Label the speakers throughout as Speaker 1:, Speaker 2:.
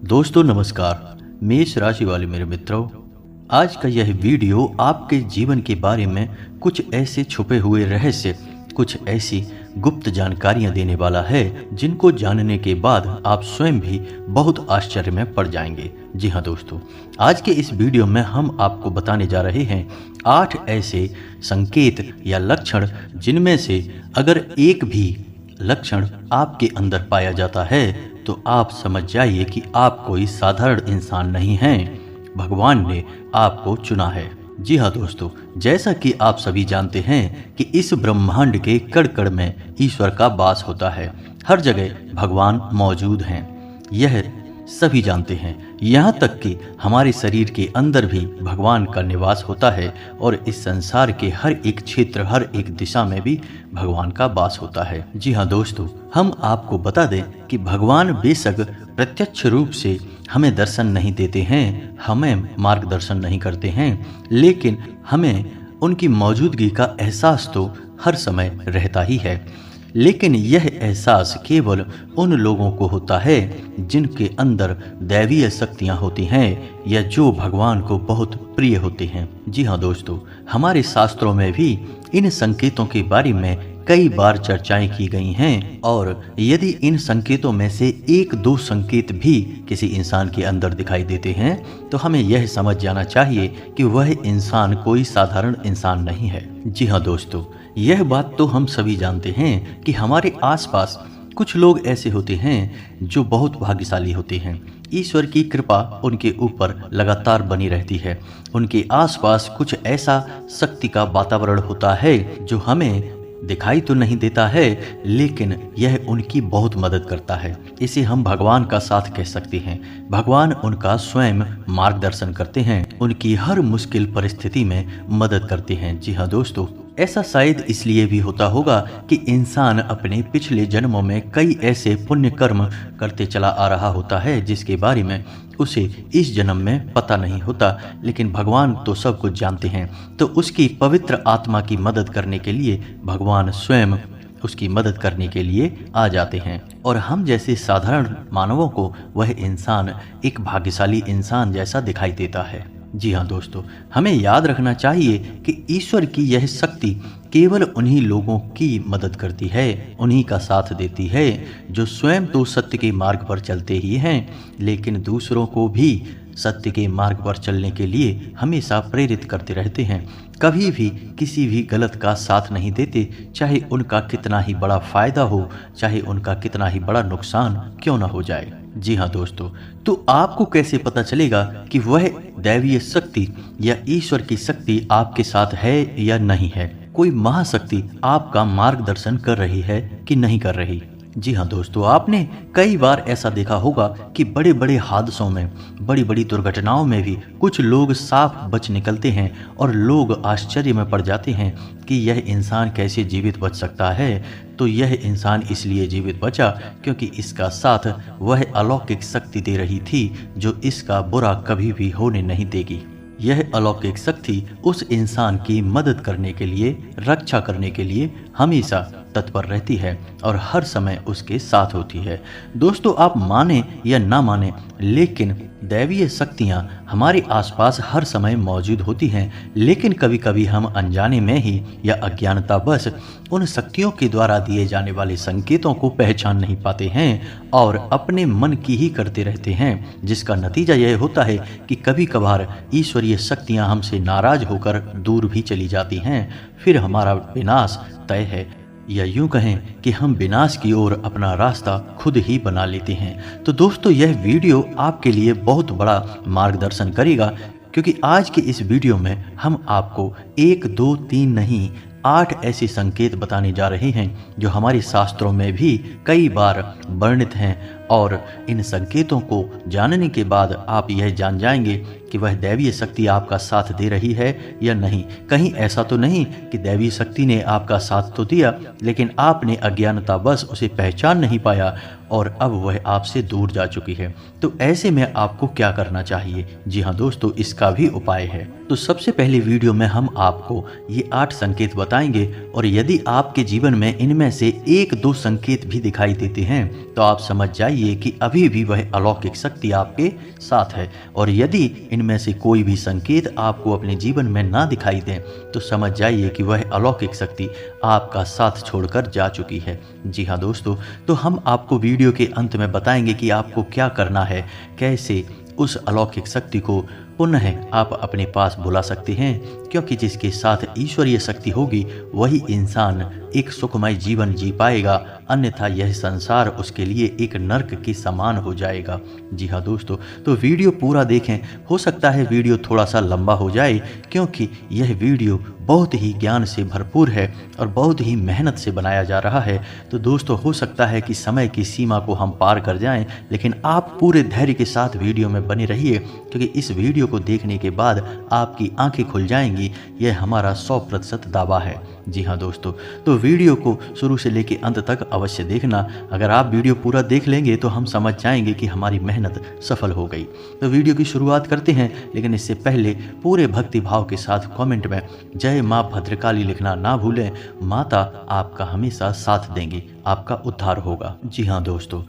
Speaker 1: दोस्तों नमस्कार। मेष राशि वाले मेरे मित्रों, आज का यह वीडियो आपके जीवन के बारे में कुछ ऐसे छुपे हुए रहस्य, कुछ ऐसी गुप्त जानकारियां देने वाला है जिनको जानने के बाद आप स्वयं भी बहुत आश्चर्य में पड़ जाएंगे। जी हाँ दोस्तों, आज के इस वीडियो में हम आपको बताने जा रहे हैं 8 ऐसे संकेत या लक्षण जिनमें से अगर एक भी लक्षण आपके अंदर पाया जाता है तो आप समझ जाइए कि आप कोई साधारण इंसान नहीं हैं, भगवान ने आपको चुना है। जी हाँ दोस्तों, जैसा कि आप सभी जानते हैं कि इस ब्रह्मांड के कण कण में ईश्वर का वास होता है। हर जगह भगवान मौजूद हैं, यह सभी जानते हैं। यहाँ तक कि हमारे शरीर के अंदर भी भगवान का निवास होता है और इस संसार के हर एक क्षेत्र, हर एक दिशा में भी भगवान का वास होता है। जी हाँ दोस्तों, हम आपको बता दें कि भगवान बेशक प्रत्यक्ष रूप से हमें दर्शन नहीं देते हैं, हमें मार्गदर्शन नहीं करते हैं, लेकिन हमें उनकी मौजूदगी का एहसास तो हर समय रहता ही है। लेकिन यह एहसास केवल उन लोगों को होता है जिनके अंदर दैवीय शक्तियाँ होती हैं या जो भगवान को बहुत प्रिय होते हैं। जी हाँ दोस्तों, हमारे शास्त्रों में भी इन संकेतों के बारे में कई बार चर्चाएं की गई हैं और यदि इन संकेतों में से एक दो संकेत भी किसी इंसान के अंदर दिखाई देते हैं तो हमें यह समझ जाना चाहिए कि वह इंसान कोई साधारण इंसान नहीं है। जी हाँ दोस्तों, यह बात तो हम सभी जानते हैं कि हमारे आसपास कुछ लोग ऐसे होते हैं जो बहुत भाग्यशाली होते हैं। ईश्वर की कृपा उनके ऊपर लगातार बनी रहती है। उनके आसपास कुछ ऐसा शक्ति का वातावरण होता है जो हमें दिखाई तो नहीं देता है, लेकिन यह उनकी बहुत मदद करता है। इसे हम भगवान का साथ कह सकते हैं। भगवान उनका स्वयं मार्गदर्शन करते हैं, उनकी हर मुश्किल परिस्थिति में मदद करते हैं। जी हाँ दोस्तों, ऐसा शायद इसलिए भी होता होगा कि इंसान अपने पिछले जन्मों में कई ऐसे पुण्य कर्म करते चला आ रहा होता है जिसके बारे में उसे इस जन्म में पता नहीं होता, लेकिन भगवान तो सब कुछ जानते हैं। तो उसकी पवित्र आत्मा की मदद करने के लिए भगवान स्वयं उसकी मदद करने के लिए आ जाते हैं और हम जैसे साधारण मानवों को वह इंसान एक भाग्यशाली इंसान जैसा दिखाई देता है। जी हाँ दोस्तों, हमें याद रखना चाहिए कि ईश्वर की यह शक्ति केवल उन्हीं लोगों की मदद करती है, उन्हीं का साथ देती है जो स्वयं तो सत्य के मार्ग पर चलते ही हैं, लेकिन दूसरों को भी सत्य के मार्ग पर चलने के लिए हमेशा प्रेरित करते रहते हैं। कभी भी किसी भी गलत का साथ नहीं देते, चाहे उनका कितना ही बड़ा फायदा हो, चाहे उनका कितना ही बड़ा नुकसान क्यों ना हो जाए। जी हाँ दोस्तों, तो आपको कैसे पता चलेगा कि वह दैवीय शक्ति या ईश्वर की शक्ति आपके साथ है या नहीं है? कोई महाशक्ति आपका मार्गदर्शन कर रही है कि नहीं कर रही? जी हाँ दोस्तों, आपने कई बार ऐसा देखा होगा कि बड़े बड़े हादसों में, बड़ी बड़ी दुर्घटनाओं में भी कुछ लोग साफ बच निकलते हैं और लोग आश्चर्य में पड़ जाते हैं कि यह इंसान कैसे जीवित बच सकता है। तो यह इंसान इसलिए जीवित बचा क्योंकि इसका साथ वह अलौकिक शक्ति दे रही थी जो इसका बुरा कभी भी होने नहीं देगी। यह अलौकिक शक्ति उस इंसान की मदद करने के लिए, रक्षा करने के लिए हमेशा तत्पर रहती है और हर समय उसके साथ होती है। दोस्तों, आप माने या ना माने, लेकिन दैवीय शक्तियाँ हमारे आसपास हर समय मौजूद होती हैं, लेकिन कभी कभी हम अनजाने में ही या अज्ञानतावश उन शक्तियों के द्वारा दिए जाने वाले संकेतों को पहचान नहीं पाते हैं और अपने मन की ही करते रहते हैं, जिसका नतीजा यह होता है कि कभी कभार ईश्वरीय शक्तियाँ हमसे नाराज होकर दूर भी चली जाती हैं। फिर हमारा विनाश तय है, या यूं कहें कि हम विनाश की ओर अपना रास्ता खुद ही बना लेते हैं। तो दोस्तों, यह वीडियो आपके लिए बहुत बड़ा मार्गदर्शन करेगा, क्योंकि आज के इस वीडियो में हम आपको 1, 2, 3 नहीं 8 ऐसे संकेत बताने जा रहे हैं जो हमारे शास्त्रों में भी कई बार वर्णित हैं और इन संकेतों को जानने के बाद आप यह जान जाएंगे कि वह दैवीय शक्ति आपका साथ दे रही है या नहीं। कहीं ऐसा तो नहीं कि दैवीय शक्ति ने आपका साथ तो दिया, लेकिन आपने अज्ञानतावश उसे पहचान नहीं पाया और अब वह आपसे दूर जा चुकी है। तो ऐसे में आपको क्या करना चाहिए? जी हाँ दोस्तों, इसका भी उपाय है। तो सबसे पहले वीडियो में हम आपको ये 8 संकेत बताएंगे और यदि आपके जीवन में इनमें से 1, 2 संकेत भी दिखाई देते हैं तो आप समझ जाइए जाइए कि अभी भी वह अलौकिक शक्ति आपके साथ है। और यदि इनमें से कोई भी संकेत आपको अपने जीवन में ना दिखाई दे तो समझ जाइए कि वह अलौकिक शक्ति आपका साथ छोड़कर जा चुकी है। जी हाँ दोस्तों, तो हम आपको वीडियो के अंत में बताएंगे कि आपको क्या करना है, कैसे उस अलौकिक शक्ति को पुनः आप अपने पास बुला सकते हैं, क्योंकि जिसके साथ ईश्वरीय शक्ति होगी वही इंसान एक सुखमय जीवन जी पाएगा, अन्यथा यह संसार उसके लिए एक नर्क के समान हो जाएगा। जी हाँ दोस्तों, तो वीडियो पूरा देखें। हो सकता है वीडियो थोड़ा सा लंबा हो जाए, क्योंकि यह वीडियो बहुत ही ज्ञान से भरपूर है और बहुत ही मेहनत से बनाया जा रहा है। तो दोस्तों, हो सकता है कि समय की सीमा को हम पार कर जाएं, लेकिन आप पूरे धैर्य के साथ वीडियो में बने रहिए, क्योंकि इस वीडियो को देखने के बाद आपकी आंखें खुल जाएंगी। यह हमारा 100% दावा है। जी हाँ दोस्तों, तो वीडियो को शुरू से लेकर अंत तक अवश्य देखना। अगर आप वीडियो पूरा देख लेंगे तो हम समझ जाएंगे कि हमारी मेहनत सफल हो गई। तो वीडियो की शुरुआत करते हैं, लेकिन इससे पहले पूरे भक्ति भाव के साथ कमेंट में जय माँ भद्रकाली लिखना ना भूलें। माता आपका हमेशा साथ देंगी, आपका उद्धार होगा। जी हाँ दोस्तों,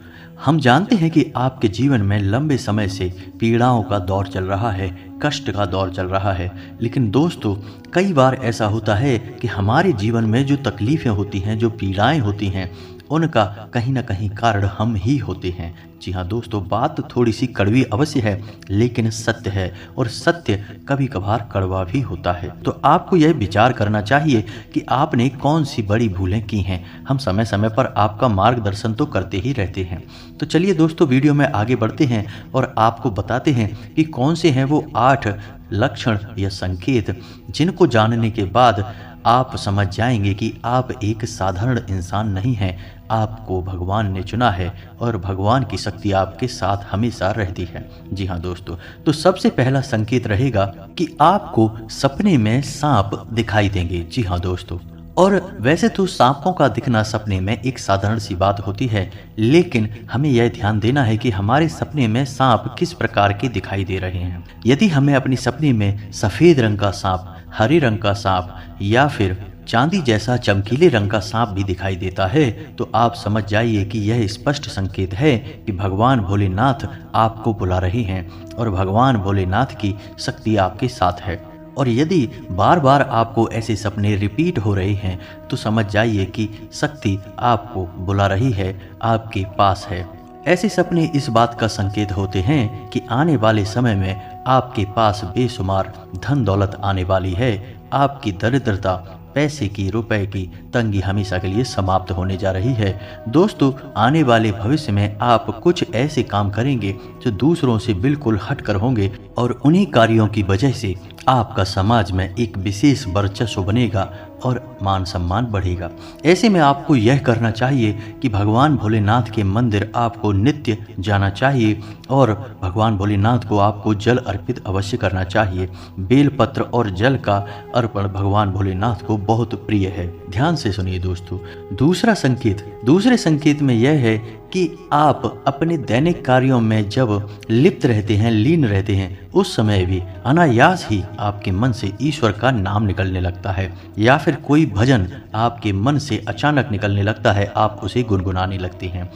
Speaker 1: हम जानते हैं कि आपके जीवन में लंबे समय से पीड़ाओं का दौर चल रहा है, कष्ट का दौर चल रहा है। लेकिन दोस्तों, कई बार ऐसा होता है कि हमारे जीवन में जो तकलीफ़ें होती हैं, जो पीड़ाएं होती हैं, उनका कहीं ना कहीं कारण हम ही होते हैं। जी हाँ दोस्तों, बात थोड़ी सी कड़वी अवश्य है, लेकिन सत्य है, और सत्य कभी कभार कड़वा भी होता है। तो आपको यह विचार करना चाहिए कि आपने कौन सी बड़ी भूलें की हैं। हम समय समय पर आपका मार्गदर्शन तो करते ही रहते हैं। तो चलिए दोस्तों, वीडियो में आगे बढ़ते हैं और आपको बताते हैं कि कौन से हैं वो 8 लक्षण या संकेत जिनको जानने के बाद आप समझ जाएंगे कि आप एक साधारण इंसान नहीं हैं, आपको भगवान ने चुना है और भगवान की शक्ति आपके साथ हमेशा रहती है। जी हाँ दोस्तों, तो सबसे पहला संकेत रहेगा कि आपको सपने में सांप दिखाई देंगे। जी हाँ दोस्तों, और वैसे तो सांपों का दिखना सपने में एक साधारण सी बात होती है, लेकिन हमें यह ध्यान देना है कि हमारे सपने में सांप किस प्रकार के दिखाई दे रहे हैं। यदि हमें अपने सपने में सफ़ेद रंग का सांप, हरे रंग का सांप या फिर चांदी जैसा चमकीले रंग का सांप भी दिखाई देता है, तो आप समझ जाइए कि यह स्पष्ट संकेत है कि भगवान भोलेनाथ आपको बुला रहे हैं और भगवान भोलेनाथ की शक्ति आपके साथ है। और यदि बार बार आपको ऐसे सपने रिपीट हो रहे हैं तो समझ जाइए कि शक्ति आपको बुला रही है, आपके पास है। ऐसे सपने इस बात का संकेत होते हैं कि आने वाले समय में आपके पास बेशुमार धन दौलत आने वाली है। आपकी दरिद्रता, पैसे की, रुपए की तंगी हमेशा के लिए समाप्त होने जा रही है। दोस्तों, आने वाले भविष्य में आप कुछ ऐसे काम करेंगे जो दूसरों से बिल्कुल हटकर होंगे, और उन्हीं कार्यों की वजह से आपका समाज में एक विशेष वर्चस्व बनेगा और मान सम्मान बढ़ेगा। ऐसे में आपको यह करना चाहिए कि भगवान भोलेनाथ के मंदिर आपको नित्य जाना चाहिए और भगवान भोलेनाथ को आपको जल अर्पित अवश्य करना चाहिए। बेलपत्र और जल का अर्पण भगवान भोलेनाथ को बहुत प्रिय है। ध्यान से सुनिए दोस्तों। दूसरे संकेत में यह है कि आप अपने दैनिक कार्यों में जब लिप्त रहते हैं, लीन रहते हैं, उस समय भी अनायास ही आपके मन से ईश्वर का नाम निकलने लगता है, या फिर कोई भजन आपके मन से अचानक निकलने लगता है, आप उसे गुनगुनाने लगते हैं।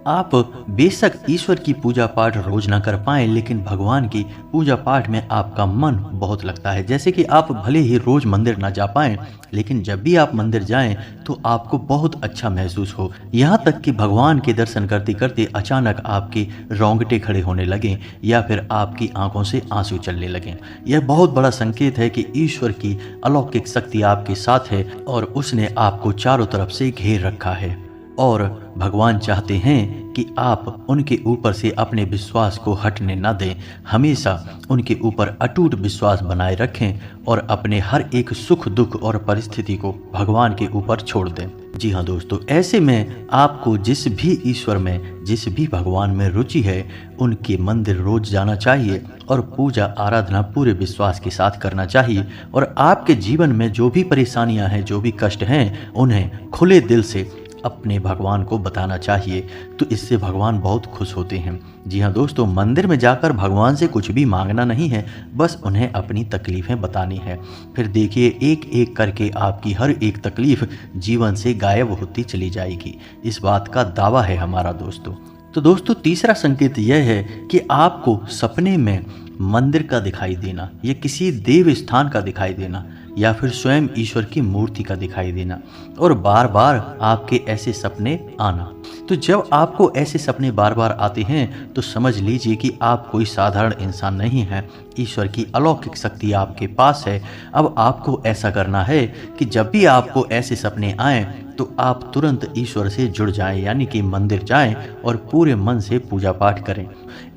Speaker 1: आप बेशक ईश्वर की पूजा पाठ रोज ना कर पाएं, लेकिन भगवान की पूजा पाठ में आपका मन बहुत लगता है। जैसे कि आप भले ही रोज मंदिर ना जा पाएं, लेकिन जब भी आप मंदिर जाएं तो आपको बहुत अच्छा महसूस हो। यहाँ तक कि भगवान के दर्शन करते करते अचानक आपके रोंगटे खड़े होने लगें या फिर आपकी आंखों से आंसू चलने लगें। यह बहुत बड़ा संकेत है कि ईश्वर की अलौकिक शक्ति आपके साथ है और उसने आपको चारों तरफ से घेर रखा है। और भगवान चाहते हैं कि आप उनके ऊपर से अपने विश्वास को हटने न दें, हमेशा उनके ऊपर अटूट विश्वास बनाए रखें और अपने हर एक सुख दुख और परिस्थिति को भगवान के ऊपर छोड़ दें। जी हाँ दोस्तों, ऐसे में आपको जिस भी ईश्वर में, जिस भी भगवान में रुचि है, उनके मंदिर रोज जाना चाहिए और पूजा आराधना पूरे विश्वास के साथ करना चाहिए। और आपके जीवन में जो भी परेशानियां हैं, जो भी कष्ट हैं, उन्हें खुले दिल से अपने भगवान को बताना चाहिए, तो इससे भगवान बहुत खुश होते हैं। जी हाँ दोस्तों, मंदिर में जाकर भगवान से कुछ भी मांगना नहीं है, बस उन्हें अपनी तकलीफ़ें बतानी है। फिर देखिए, एक एक करके आपकी हर एक तकलीफ़ जीवन से गायब होती चली जाएगी। इस बात का दावा है हमारा दोस्तों। तो दोस्तों तीसरा संकेत यह है कि आपको सपने में मंदिर का दिखाई देना या किसी देव स्थान का दिखाई देना या फिर स्वयं ईश्वर की मूर्ति का दिखाई देना और बार बार आपके ऐसे सपने आना। तो जब आपको ऐसे सपने बार बार आते हैं तो समझ लीजिए कि आप कोई साधारण इंसान नहीं हैं। ईश्वर की अलौकिक शक्ति आपके पास है। अब आपको ऐसा करना है कि जब भी आपको ऐसे सपने आएं तो आप तुरंत ईश्वर से जुड़ जाएं, यानी कि मंदिर जाएं और पूरे मन से पूजा पाठ करें।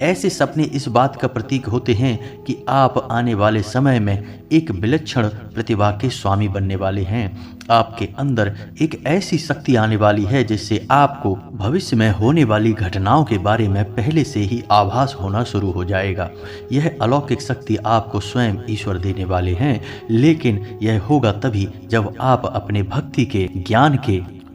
Speaker 1: ऐसे सपने इस बात का प्रतीक होते हैं कि आप आने वाले समय में एक विलक्षण प्रतिभा के स्वामी बनने वाले हैं। आपके अंदर एक ऐसी शक्ति आने वाली है जिससे आपको भविष्य में होने वाली घटनाओं के बारे में पहले से ही आभास होना शुरू हो जाएगा। यह अलौकिक शक्ति आपको स्वयं ईश्वर देने वाले हैं, लेकिन यह होगा तभी जब आप अपने भक्ति के, ज्ञान के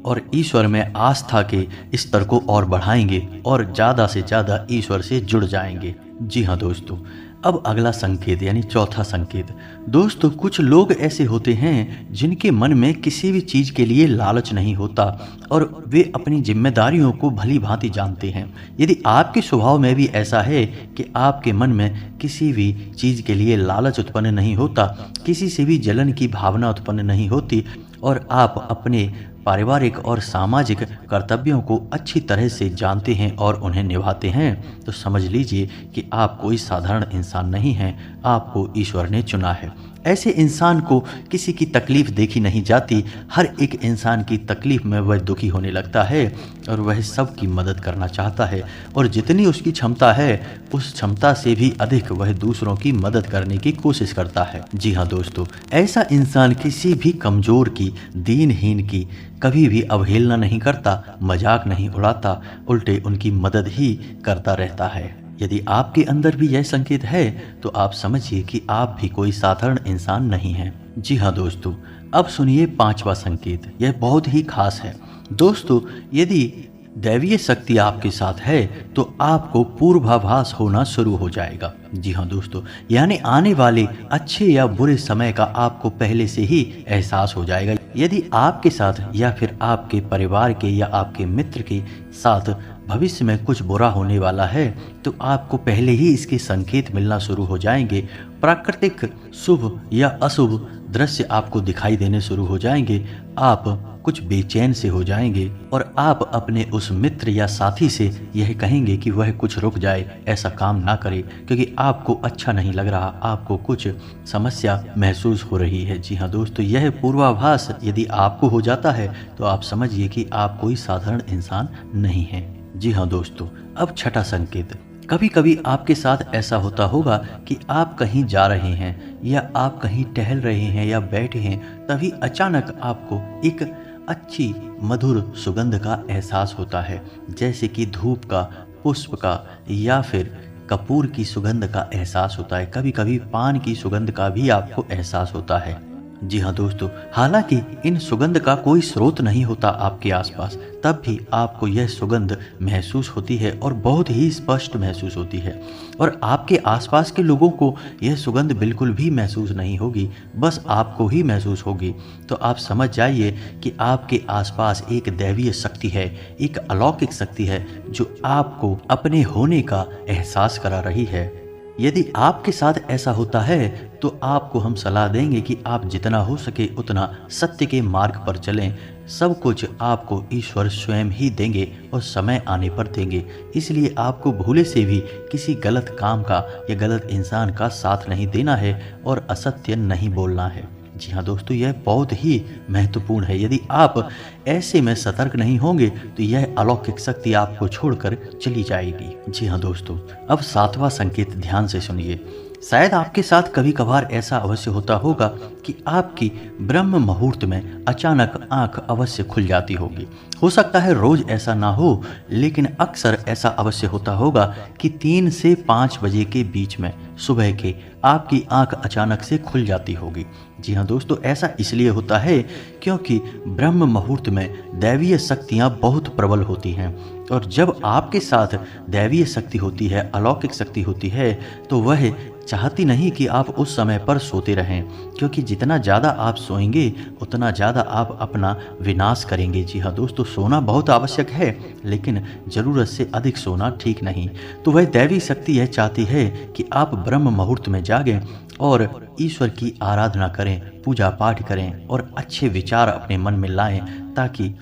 Speaker 1: और ईश्वर में आस्था के स्तर को और बढ़ाएंगे और ज़्यादा से ज़्यादा ईश्वर से जुड़ जाएंगे। जी हाँ दोस्तों, अब अगला संकेत यानी चौथा संकेत। दोस्तों कुछ लोग ऐसे होते हैं जिनके मन में किसी भी चीज़ के लिए लालच नहीं होता और वे अपनी जिम्मेदारियों को भली भांति जानते हैं। यदि आपके स्वभाव में भी ऐसा है कि आपके मन में किसी भी चीज़ के लिए लालच उत्पन्न नहीं होता, किसी से भी जलन की भावना उत्पन्न नहीं होती और आप अपने पारिवारिक और सामाजिक कर्तव्यों को अच्छी तरह से जानते हैं और उन्हें निभाते हैं, तो समझ लीजिए कि आप कोई साधारण इंसान नहीं हैं, आपको ईश्वर ने चुना है। ऐसे इंसान को किसी की तकलीफ देखी नहीं जाती। हर एक इंसान की तकलीफ में वह दुखी होने लगता है और वह सबकी मदद करना चाहता है और जितनी उसकी क्षमता है उस क्षमता से भी अधिक वह दूसरों की मदद करने की कोशिश करता है। जी हाँ दोस्तों, ऐसा इंसान किसी भी कमज़ोर की, दीनहीन की कभी भी अवहेलना नहीं करता, मजाक नहीं उड़ाता, उल्टे उनकी मदद ही करता रहता है। यदि आपके अंदर भी यह संकेत है तो आप समझिए कि आप भी कोई साधारण इंसान नहीं हैं। जी हाँ दोस्तों, अब सुनिए पांचवा संकेत। यह बहुत ही खास है। दोस्तों यदि दैवीय शक्ति आपके साथ है तो आपको पूर्वाभास होना शुरू हो जाएगा। जी हाँ दोस्तों, यानी आने वाले अच्छे या बुरे समय का आपको पहले से ही एहसास हो जाएगा। यदि आपके साथ या फिर आपके परिवार के या आपके मित्र के साथ भविष्य में कुछ बुरा होने वाला है तो आपको पहले ही इसके संकेत मिलना शुरू हो जाएंगे। प्राकृतिक शुभ या अशुभ दृश्य आपको दिखाई देने शुरू हो जाएंगे। आप कुछ बेचैन से हो जाएंगे और आप अपने उस मित्र या साथी से यह कहेंगे कि वह कुछ रुक जाए, ऐसा काम ना करे, क्योंकि आपको अच्छा नहीं लग रहा, आपको कुछ समस्या महसूस हो रही है। जी हाँ दोस्तों, यह पूर्वाभास यदि आपको हो जाता है तो आप समझिए कि आप कोई साधारण इंसान नहीं हैं। जी हाँ दोस्तों, अब छठा संकेत। कभी कभी आपके साथ ऐसा होता होगा कि आप कहीं जा रहे हैं या आप कहीं टहल रहे हैं या बैठे हैं, तभी अचानक आपको एक अच्छी मधुर सुगंध का एहसास होता है, जैसे कि धूप का, पुष्प का या फिर कपूर की सुगंध का एहसास होता है। कभी कभी पान की सुगंध का भी आपको एहसास होता है। जी हाँ दोस्तों, हालांकि इन सुगंध का कोई स्रोत नहीं होता आपके आसपास, तब भी आपको यह सुगंध महसूस होती है और बहुत ही स्पष्ट महसूस होती है और आपके आसपास के लोगों को यह सुगंध बिल्कुल भी महसूस नहीं होगी, बस आपको ही महसूस होगी। तो आप समझ जाइए कि आपके आसपास एक दैवीय शक्ति है, एक अलौकिक शक्ति है जो आपको अपने होने का एहसास करा रही है। यदि आपके साथ ऐसा होता है तो आपको हम सलाह देंगे कि आप जितना हो सके उतना सत्य के मार्ग पर चलें। सब कुछ आपको ईश्वर स्वयं ही देंगे और समय आने पर देंगे, इसलिए आपको भूले से भी किसी गलत काम का या गलत इंसान का साथ नहीं देना है और असत्य नहीं बोलना है। जी हाँ दोस्तों, यह बहुत ही महत्वपूर्ण है। यदि आप ऐसे में सतर्क नहीं होंगे तो यह अलौकिक शक्ति आपको छोड़कर चली जाएगी। जी हाँ दोस्तों, अब सातवां संकेत ध्यान से सुनिए। शायद आपके साथ कभी कभार ऐसा अवश्य होता होगा कि आपकी ब्रह्म मुहूर्त में अचानक आंख अवश्य खुल जाती होगी। हो सकता है रोज ऐसा ना हो, लेकिन अक्सर ऐसा अवश्य होता होगा कि 3 से 5 बजे के बीच में सुबह के आपकी आंख अचानक से खुल जाती होगी। जी हाँ दोस्तों, ऐसा इसलिए होता है क्योंकि ब्रह्म मुहूर्त में दैवीय शक्तियाँ बहुत प्रबल होती हैं और जब आपके साथ दैवीय शक्ति होती है, अलौकिक शक्ति होती है, तो वह चाहती नहीं कि आप उस समय पर सोते रहें, क्योंकि जितना ज़्यादा आप सोएंगे उतना ज़्यादा आप अपना विनाश करेंगे। जी हाँ दोस्तों, सोना बहुत आवश्यक है, लेकिन ज़रूरत से अधिक सोना ठीक नहीं। तो वह दैवी शक्ति यह चाहती है कि आप ब्रह्म मुहूर्त में जागें और ईश्वर की आराधना करें, पूजा पाठ करें और अच्छे विचार अपने मन में लाएं, ताकि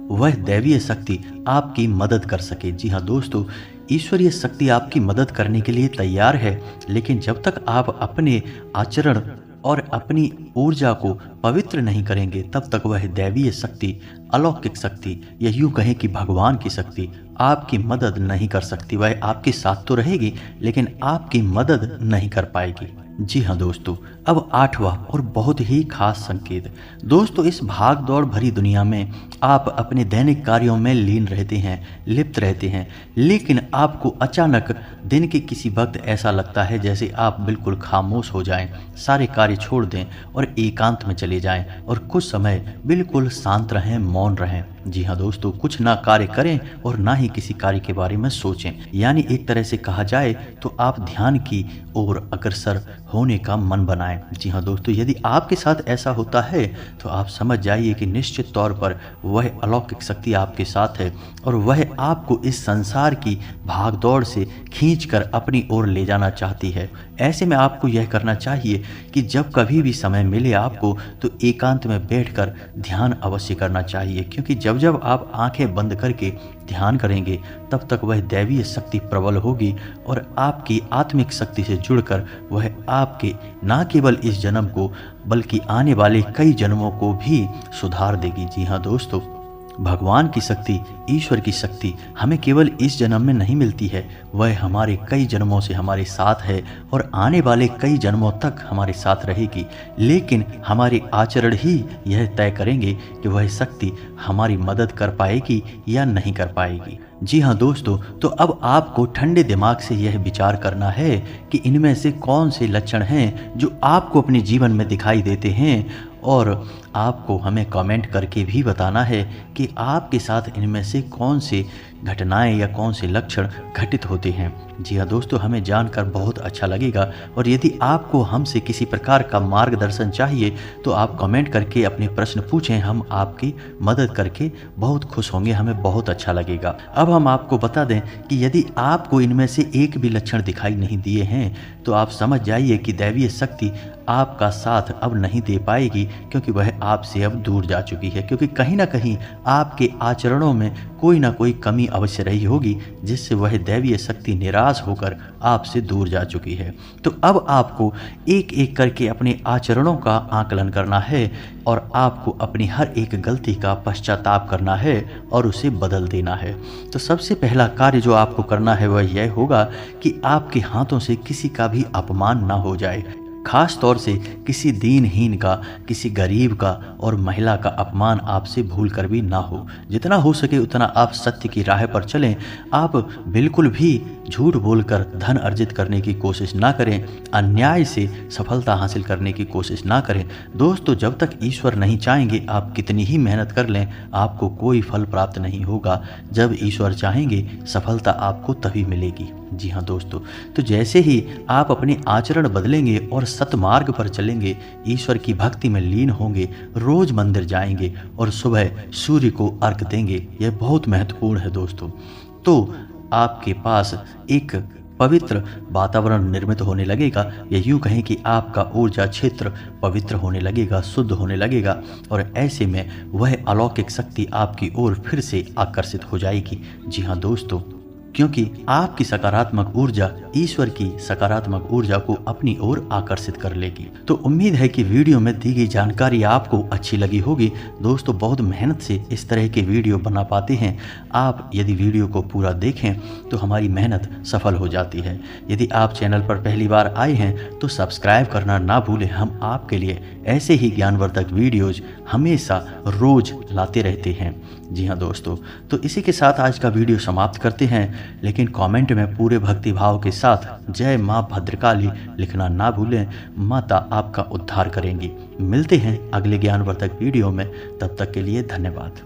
Speaker 1: वह दैवीय शक्ति आपकी मदद कर सके। जी हाँ दोस्तों, ईश्वरीय शक्ति आपकी मदद करने के लिए तैयार है, लेकिन जब तक आप अपने आचरण और अपनी ऊर्जा को पवित्र नहीं करेंगे, तब तक वह दैवीय शक्ति, अलौकिक शक्ति या यूँ कहें कि भगवान की शक्ति आपकी मदद नहीं कर सकती। वह आपके साथ तो रहेगी, लेकिन आपकी मदद नहीं कर पाएगी। जी हाँ दोस्तों, अब 8वां और बहुत ही खास संकेत। दोस्तों, इस भाग दौड़ भरी दुनिया में आप अपने दैनिक कार्यों में लीन रहते हैं, लिप्त रहते हैं, लेकिन आपको अचानक दिन के किसी वक्त ऐसा लगता है जैसे आप बिल्कुल खामोश हो जाएं, सारे कार्य छोड़ दें और एकांत में चले जाएं और कुछ समय बिल्कुल शांत रहें, मौन रहें। जी हाँ दोस्तों, कुछ ना कार्य करें और ना ही किसी कार्य के बारे में सोचें। यानी एक तरह से कहा जाए तो आप ध्यान की ओर अग्रसर होने का मन बनाएं। जी हाँ दोस्तों, यदि आपके साथ ऐसा होता है तो आप समझ जाइए कि निश्चित तौर पर वह अलौकिक शक्ति आपके साथ है और वह आपको इस संसार की भागदौड़ से खींचकर अपनी ओर ले जाना चाहती है। ऐसे में आपको यह करना चाहिए कि जब कभी भी समय मिले आपको, तो एकांत में बैठकर ध्यान अवश्य करना चाहिए, क्योंकि जब जब आप आंखें बंद करके ध्यान करेंगे, तब तक वह दैवीय शक्ति प्रबल होगी और आपकी आत्मिक शक्ति से जुड़कर वह आपके न केवल इस जन्म को बल्कि आने वाले कई जन्मों को भी सुधार देगी। जी हाँ दोस्तों, भगवान की शक्ति, ईश्वर की शक्ति हमें केवल इस जन्म में नहीं मिलती है, वह हमारे कई जन्मों से हमारे साथ है और आने वाले कई जन्मों तक हमारे साथ रहेगी। लेकिन हमारे आचरण ही यह तय करेंगे कि वह शक्ति हमारी मदद कर पाएगी या नहीं कर पाएगी। जी हाँ दोस्तों, तो अब आपको ठंडे दिमाग से यह विचार करना है कि इनमें से कौन से लक्षण हैं जो आपको अपने जीवन में दिखाई देते हैं, और आपको हमें कमेंट करके भी बताना है कि आपके साथ इनमें से कौन से घटनाएं या कौन से लक्षण घटित होते हैं। जी हाँ दोस्तों, हमें जानकर बहुत अच्छा लगेगा और यदि आपको हमसे किसी प्रकार का मार्गदर्शन चाहिए तो आप कमेंट करके अपने प्रश्न पूछें, हम आपकी मदद करके बहुत खुश होंगे, हमें बहुत अच्छा लगेगा। अब हम आपको बता दें कि यदि आपको इनमें से एक भी लक्षण दिखाई नहीं दिए हैं तो आप समझ जाइए कि दैवीय शक्ति आपका साथ अब नहीं दे पाएगी, क्योंकि वह आपसे अब दूर जा चुकी है, क्योंकि कहीं ना कहीं आपके आचरणों में कोई ना कोई कमी अवश्य रही होगी, जिससे वह दैवीय शक्ति निराश होकर आपसे दूर जा चुकी है। तो अब आपको एक एक करके अपने आचरणों का आकलन करना है और आपको अपनी हर एक गलती का पश्चाताप करना है और उसे बदल देना है। तो सबसे पहला कार्य जो आपको करना है वह यह होगा कि आपके हाथों से किसी का भी अपमान ना हो जाए, खास तौर से किसी दीनहीन का, किसी गरीब का और महिला का अपमान आपसे भूल कर भी ना हो। जितना हो सके उतना आप सत्य की राह पर चलें। आप बिल्कुल भी झूठ बोलकर धन अर्जित करने की कोशिश ना करें, अन्याय से सफलता हासिल करने की कोशिश ना करें। दोस्तों, जब तक ईश्वर नहीं चाहेंगे आप कितनी ही मेहनत कर लें, आपको कोई फल प्राप्त नहीं होगा। जब ईश्वर चाहेंगे सफलता आपको तभी मिलेगी। जी हाँ दोस्तों, तो जैसे ही आप अपने आचरण बदलेंगे और सतमार्ग पर चलेंगे, ईश्वर की भक्ति में लीन होंगे, रोज मंदिर जाएंगे और सुबह सूर्य को अर्घ देंगे, यह बहुत महत्वपूर्ण है दोस्तों, तो आपके पास एक पवित्र वातावरण निर्मित होने लगेगा, या यूँ कहें कि आपका ऊर्जा क्षेत्र पवित्र होने लगेगा, शुद्ध होने लगेगा और ऐसे में वह अलौकिक शक्ति आपकी ओर फिर से आकर्षित हो जाएगी। जी हाँ दोस्तों, क्योंकि आपकी सकारात्मक ऊर्जा ईश्वर की सकारात्मक ऊर्जा को अपनी ओर आकर्षित कर लेगी। तो उम्मीद है कि वीडियो में दी गई जानकारी आपको अच्छी लगी होगी। दोस्तों, बहुत मेहनत से इस तरह के वीडियो बना पाते हैं। आप यदि वीडियो को पूरा देखें तो हमारी मेहनत सफल हो जाती है। यदि आप चैनल पर पहली बार आए हैं तो सब्सक्राइब करना ना भूलें। हम आपके लिए ऐसे ही ज्ञानवर्धक वीडियोज हमेशा रोज लाते रहते हैं। जी हाँ दोस्तों, तो इसी के साथ आज का वीडियो समाप्त करते हैं, लेकिन कमेंट में पूरे भक्ति भाव के साथ जय माँ भद्रकाली लिखना ना भूलें। माता आपका उद्धार करेंगी। मिलते हैं अगले ज्ञानवर्धक वीडियो में, तब तक के लिए धन्यवाद।